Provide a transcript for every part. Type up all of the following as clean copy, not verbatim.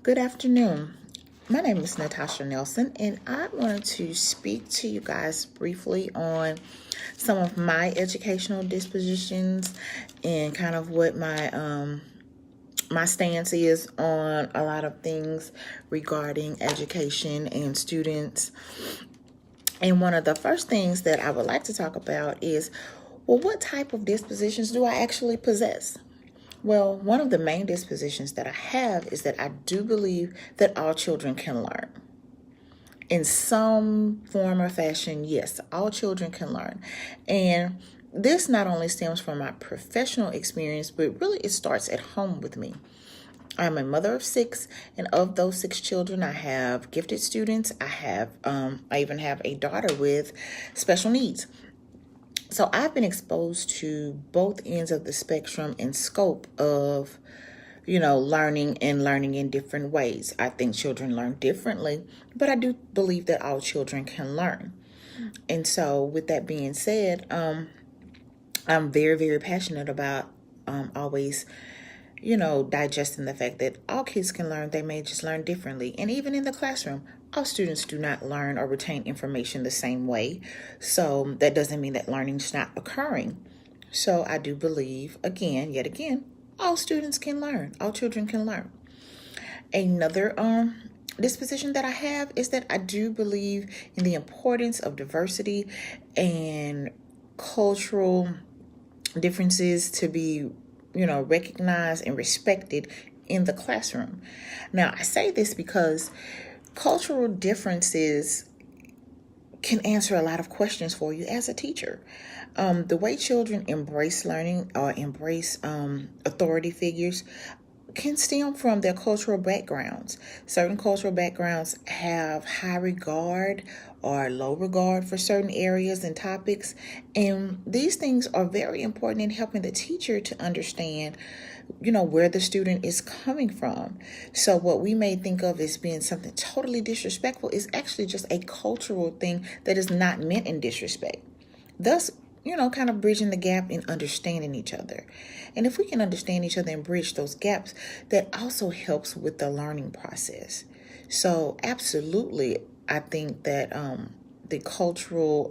Good afternoon. My name is Natasha Nelson, and I wanted to speak to you guys briefly on some of my educational dispositions and kind of what my stance is on a lot of things regarding education and students. And one of the first things that I would like to talk about is, well, what type of dispositions do I actually possess? Well, one of the main dispositions that I have is that I do believe that all children can learn. In some form or fashion, yes, all children can learn. And this not only stems from my professional experience, but really it starts at home with me. I'm a mother of 6, and of those 6 children, I have gifted students. I even have a daughter with special needs. So I've been exposed to both ends of the spectrum and scope of, learning and learning in different ways. I think children learn differently, but I do believe that all children can learn. And so with that being said, I'm very, very passionate about always digesting the fact that all kids can learn. They may just learn differently. And even in the classroom, all students do not learn or retain information the same way. So that doesn't mean that learning is not occurring. So I do believe, yet again, all students can learn. All children can learn. Another disposition that I have is that I do believe in the importance of diversity and cultural differences to be recognized and respected in the classroom. Now, I say this because cultural differences can answer a lot of questions for you as a teacher. The way children embrace learning or embrace authority figures can stem from their cultural backgrounds. Certain cultural backgrounds have high regard or low regard for certain areas and topics. And these things are very important in helping the teacher to understand, where the student is coming from. So what we may think of as being something totally disrespectful is actually just a cultural thing that is not meant in disrespect. Thus, kind of bridging the gap in understanding each other. And if we can understand each other and bridge those gaps, that also helps with the learning process. So absolutely, I think that the cultural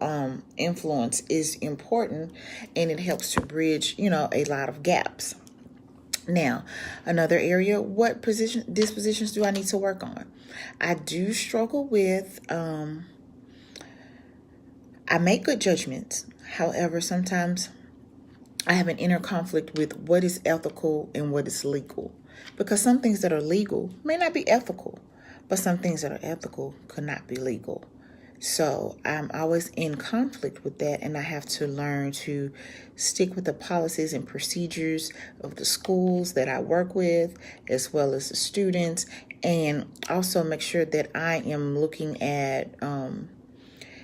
influence is important, and it helps to bridge, a lot of gaps. Now, another area, what dispositions do I need to work on? I do struggle with, I make good judgments. However, sometimes I have an inner conflict with what is ethical and what is legal. Because some things that are legal may not be ethical, but some things that are ethical could not be legal. So I'm always in conflict with that, and I have to learn to stick with the policies and procedures of the schools that I work with, as well as the students, and also make sure that I am looking at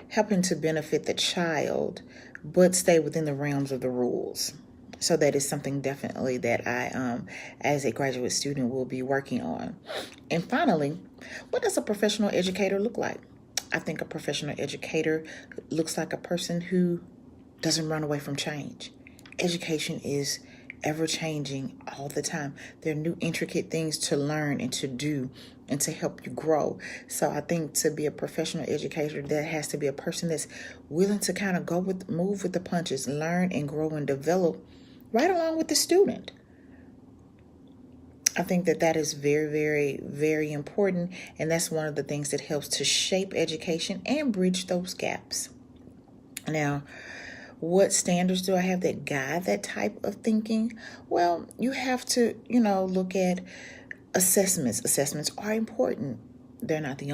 helping to benefit the child, but stay within the realms of the rules. So that is something definitely that I, as a graduate student, will be working on. And finally, what does a professional educator look like? I think a professional educator looks like a person who doesn't run away from change. Education is ever changing all the time. There are new intricate things to learn and to do and to help you grow. So I think to be a professional educator, there has to be a person that's willing to kind of move with the punches, learn and grow and develop right along with the student. I think that is very, very, very important. And that's one of the things that helps to shape education and bridge those gaps. Now, what standards do I have that guide that type of thinking? Well, you have to, look at assessments. Assessments are important. They're not the only